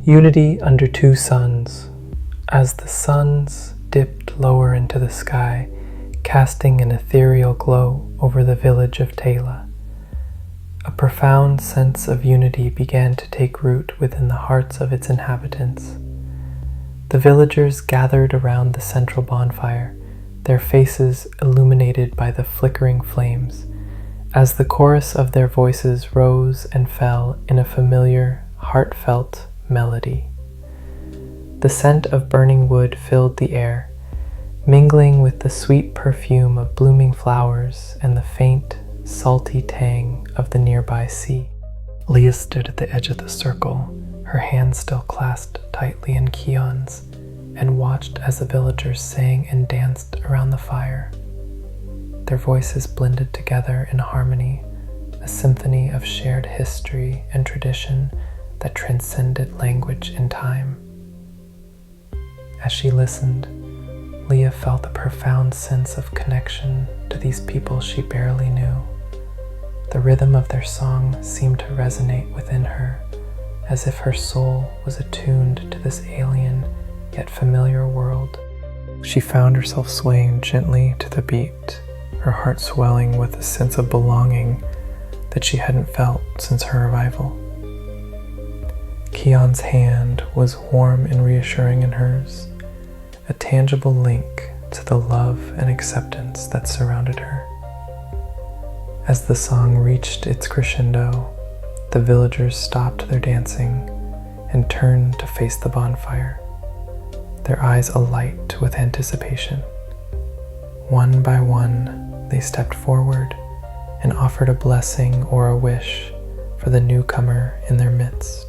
Unity under two suns. As the suns dipped lower into the sky, casting an ethereal glow over the village of Tela, a profound sense of unity began to take root within the hearts of its inhabitants. The villagers gathered around the central bonfire, their faces illuminated by the flickering flames, as the chorus of their voices rose and fell in a familiar, heartfelt melody. The scent of burning wood filled the air, mingling with the sweet perfume of blooming flowers and the faint, salty tang of the nearby sea. Leah stood at the edge of the circle, her hands still clasped tightly in Kion's, and watched as the villagers sang and danced around the fire. Their voices blended together in harmony, a symphony of shared history and tradition that transcended language and time. As she listened, Leah felt a profound sense of connection to these people she barely knew. The rhythm of their song seemed to resonate within her, as if her soul was attuned to this alien yet familiar world. She found herself swaying gently to the beat, her heart swelling with a sense of belonging that she hadn't felt since her arrival. Kion's hand was warm and reassuring in hers, a tangible link to the love and acceptance that surrounded her. As the song reached its crescendo, the villagers stopped their dancing and turned to face the bonfire, their eyes alight with anticipation. One by one, they stepped forward and offered a blessing or a wish for the newcomer in their midst.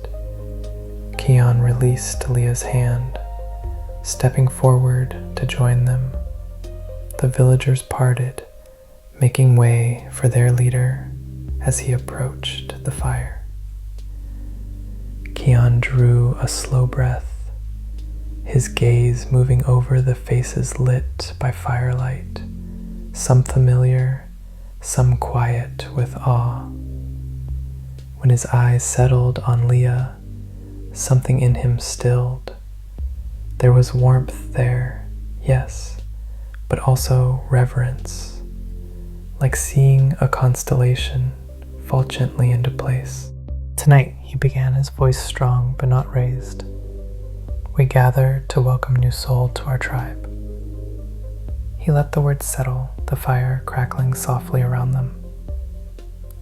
Kion released Leah's hand, stepping forward to join them. The villagers parted, making way for their leader as he approached the fire. Kion drew a slow breath, his gaze moving over the faces lit by firelight, some familiar, some quiet with awe. When his eyes settled on Leah, something in him stilled. There was warmth there, yes, but also reverence, like seeing a constellation fall gently into place. Tonight, he began, his voice strong but not raised. We gather to welcome new soul to our tribe. He let the words settle, the fire crackling softly around them.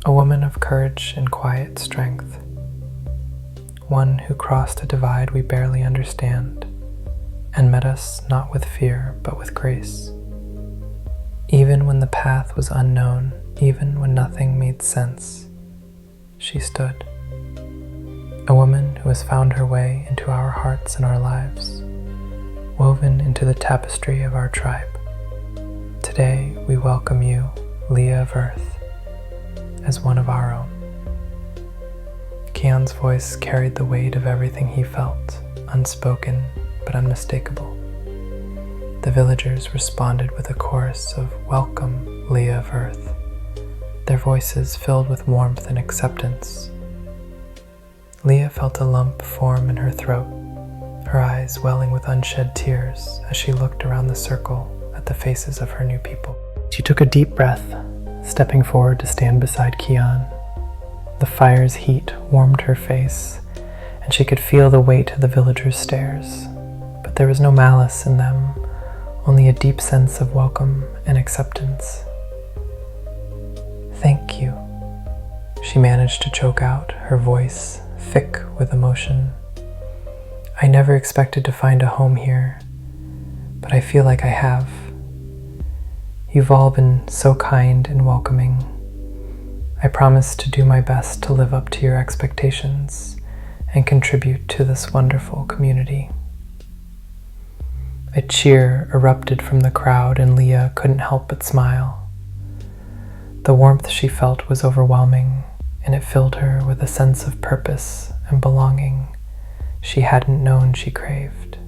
A woman of courage and quiet strength. One who crossed a divide we barely understand, and met us not with fear but with grace. Even when the path was unknown, even when nothing made sense, she stood. A woman who has found her way into our hearts and our lives, woven into the tapestry of our tribe. Today we welcome you, Leah of Earth, as one of our own. Kion's voice carried the weight of everything he felt, unspoken but unmistakable. The villagers responded with a chorus of "Welcome, Leah of Earth," their voices filled with warmth and acceptance. Leah felt a lump form in her throat, her eyes welling with unshed tears as she looked around the circle at the faces of her new people. She took a deep breath, stepping forward to stand beside Kion. The fire's heat warmed her face, and she could feel the weight of the villagers' stares, but there was no malice in them, only a deep sense of welcome and acceptance. "Thank you," she managed to choke out, her voice thick with emotion. "I never expected to find a home here, but I feel like I have. You've all been so kind and welcoming. I promise to do my best to live up to your expectations and contribute to this wonderful community." A cheer erupted from the crowd, and Leah couldn't help but smile. The warmth she felt was overwhelming, and it filled her with a sense of purpose and belonging she hadn't known she craved.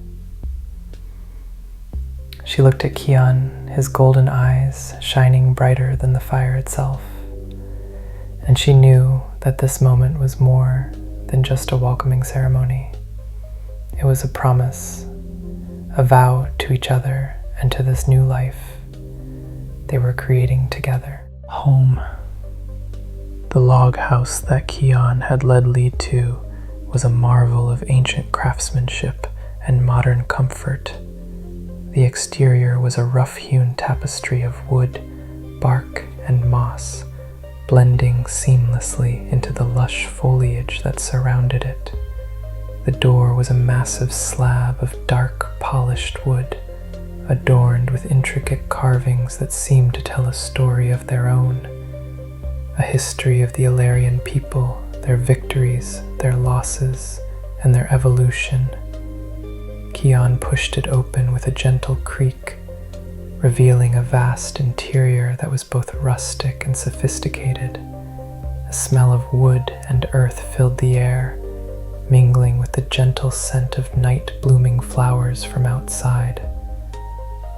She looked at Kion, his golden eyes shining brighter than the fire itself, and she knew that this moment was more than just a welcoming ceremony. It was a promise, a vow to each other and to this new life they were creating together. Home. The log house that Kian had led Lee to was a marvel of ancient craftsmanship and modern comfort. The exterior was a rough-hewn tapestry of wood, bark, and moss, blending seamlessly into the lush foliage that surrounded it. The door was a massive slab of dark, polished wood, adorned with intricate carvings that seemed to tell a story of their own, a history of the Illyrian people, their victories, their losses, and their evolution. Kian pushed it open with a gentle creak, revealing a vast interior that was both rustic and sophisticated. A smell of wood and earth filled the air, mingling with the gentle scent of night-blooming flowers from outside.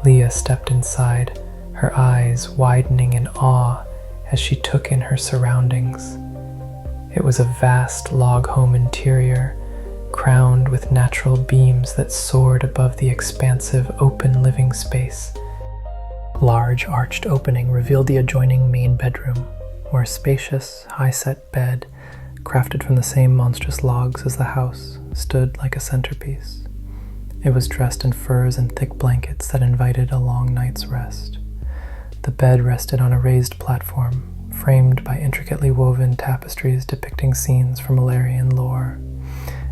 Leah stepped inside, her eyes widening in awe as she took in her surroundings. It was a vast log home interior, crowned with natural beams that soared above the expansive open living space. A large arched opening revealed the adjoining main bedroom, where a spacious, high-set bed, crafted from the same monstrous logs as the house, stood like a centerpiece. It was dressed in furs and thick blankets that invited a long night's rest. The bed rested on a raised platform, framed by intricately woven tapestries depicting scenes from Illyrian lore.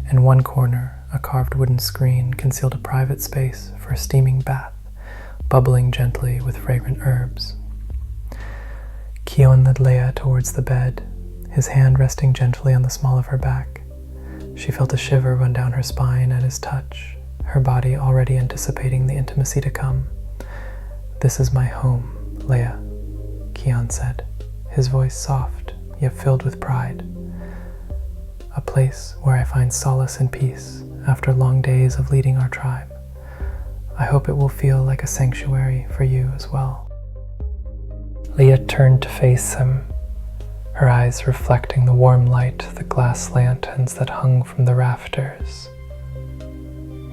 In one corner, a carved wooden screen concealed a private space for a steaming bath, bubbling gently with fragrant herbs. Kian led Leia towards the bed, his hand resting gently on the small of her back. She felt a shiver run down her spine at his touch, her body already anticipating the intimacy to come. "This is my home, Leia," Kian said, his voice soft, yet filled with pride. "A place where I find solace and peace after long days of leading our tribe. I hope it will feel like a sanctuary for you as well." Leah turned to face him, her eyes reflecting the warm light of the glass lanterns that hung from the rafters.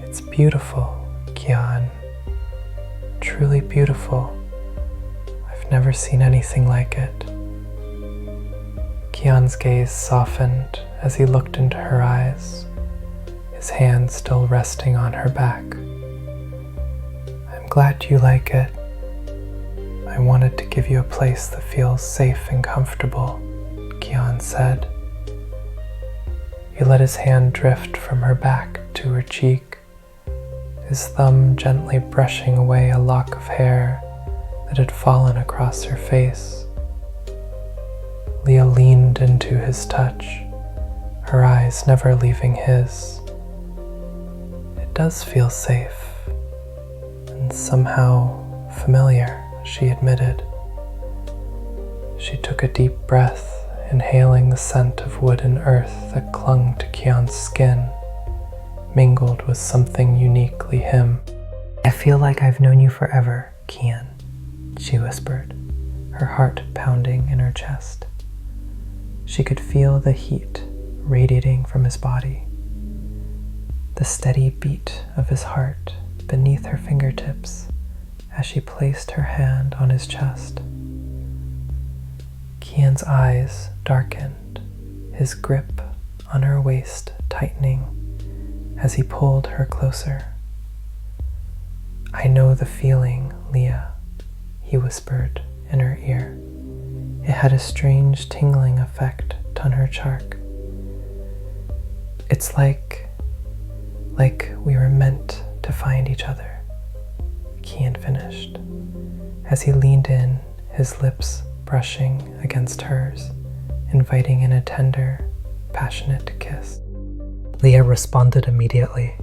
"It's beautiful, Kian. Truly beautiful. I've never seen anything like it." Kian's gaze softened as he looked into her eyes, his hand still resting on her back. "I'm glad you like it. I wanted to give you a place that feels safe and comfortable," Kian said. He let his hand drift from her back to her cheek, his thumb gently brushing away a lock of hair that had fallen across her face. Leah leaned into his touch, her eyes never leaving his. "It does feel safe, and somehow familiar," she admitted. She took a deep breath, inhaling the scent of wood and earth that clung to Kian's skin, mingled with something uniquely him. "I feel like I've known you forever, Kian," she whispered, her heart pounding in her chest. She could feel the heat radiating from his body, the steady beat of his heart beneath her fingertips as she placed her hand on his chest. Kian's eyes darkened, his grip on her waist tightening as he pulled her closer. "I know the feeling, Leah," he whispered in her ear. It had a strange tingling effect on her cheek. "It's like we were meant to find each other," Kian finished, as he leaned in, his lips brushing against hers, inviting in a tender, passionate kiss. Leah responded immediately,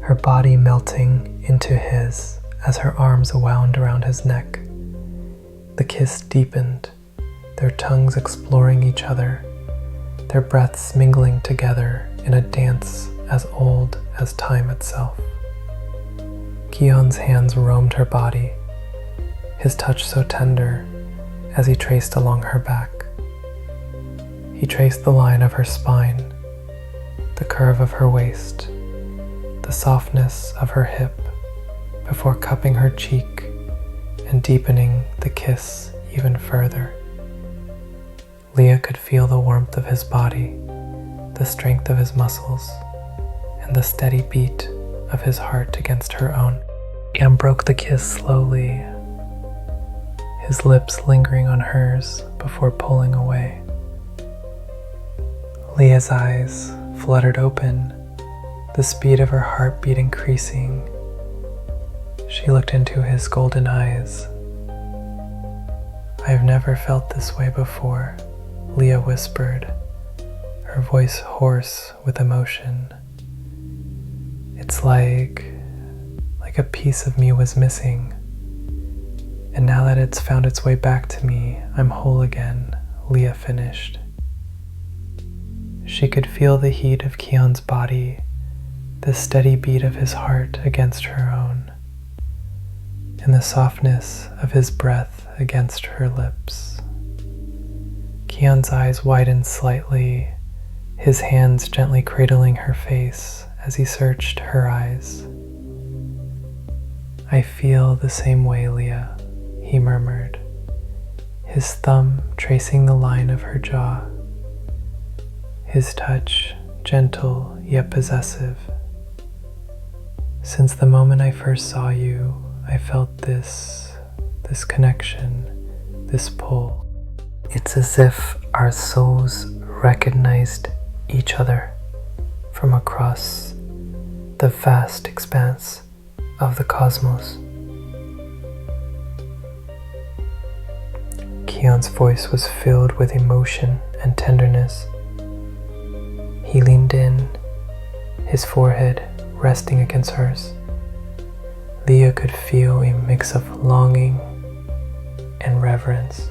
her body melting into his as her arms wound around his neck. The kiss deepened, their tongues exploring each other, their breaths mingling together in a dance as old as time itself. Kian's hands roamed her body, his touch so tender as he traced along her back. He traced the line of her spine, the curve of her waist, the softness of her hip before cupping her cheek and deepening the kiss even further. Leah could feel the warmth of his body, the strength of his muscles, and the steady beat of his heart against her own. Kian broke the kiss slowly, his lips lingering on hers before pulling away. Leah's eyes fluttered open, the speed of her heartbeat increasing. She looked into his golden eyes. "I've never felt this way before," Leah whispered, her voice hoarse with emotion. "It's like a piece of me was missing. And now that it's found its way back to me, I'm whole again," Leah finished. She could feel the heat of Kian's body, the steady beat of his heart against her own, and the softness of his breath against her lips. Kian's eyes widened slightly, his hands gently cradling her face as he searched her eyes. "I feel the same way, Leah," he murmured, his thumb tracing the line of her jaw, his touch gentle yet possessive. "Since the moment I first saw you, I felt this connection, this pull. It's as if our souls recognized each other from across the vast expanse of the cosmos." Kian's voice was filled with emotion and tenderness. He leaned in, his forehead resting against hers. Leah could feel a mix of longing and reverence.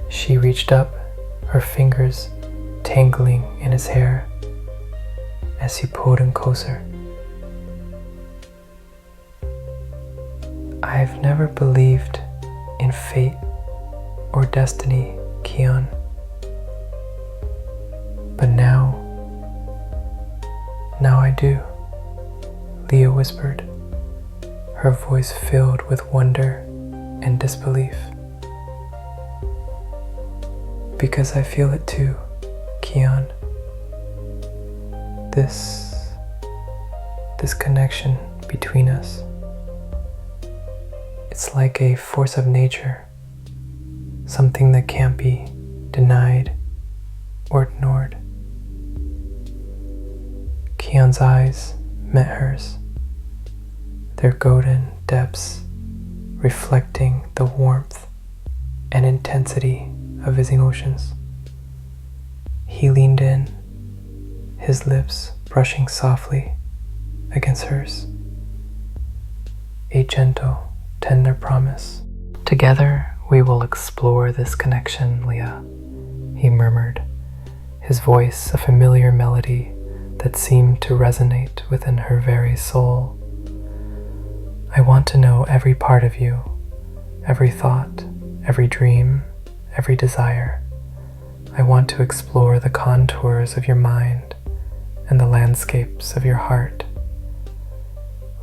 She reached up, her fingers tangling in his hair as he pulled him closer. "I've never believed in fate or destiny, Kian. But now I do," Leah whispered, her voice filled with wonder and disbelief. "Because I feel it too, Kian. This connection between us. It's like a force of nature, something that can't be denied or ignored." Kian's eyes met hers, their golden depths reflecting the warmth and intensity of his emotions. He leaned in, his lips brushing softly against hers. A gentle, tender promise. "Together we will explore this connection, Leah," he murmured, his voice a familiar melody that seemed to resonate within her very soul. "I want to know every part of you, every thought, every dream, every desire. I want to explore the contours of your mind and the landscapes of your heart."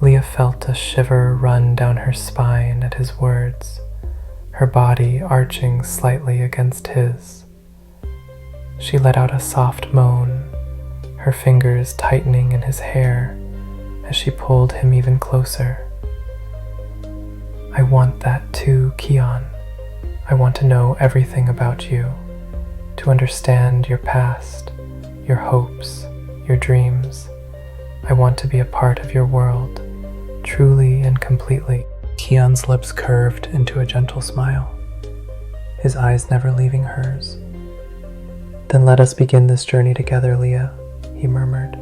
Leah felt a shiver run down her spine at his words, her body arching slightly against his. She let out a soft moan, her fingers tightening in his hair as she pulled him even closer. "I want that too, Kian. I want to know everything about you, to understand your past, your hopes, your dreams. I want to be a part of your world, truly and completely." Kian's lips curved into a gentle smile, his eyes never leaving hers. "Then let us begin this journey together, Leah," he murmured.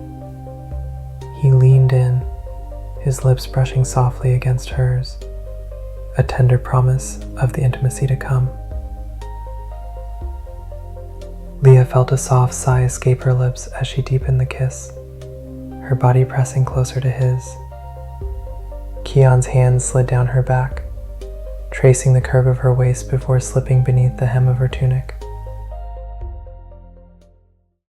He leaned in, his lips brushing softly against hers, a tender promise of the intimacy to come. Leah felt a soft sigh escape her lips as she deepened the kiss, her body pressing closer to his. Kian's hands slid down her back, tracing the curve of her waist before slipping beneath the hem of her tunic.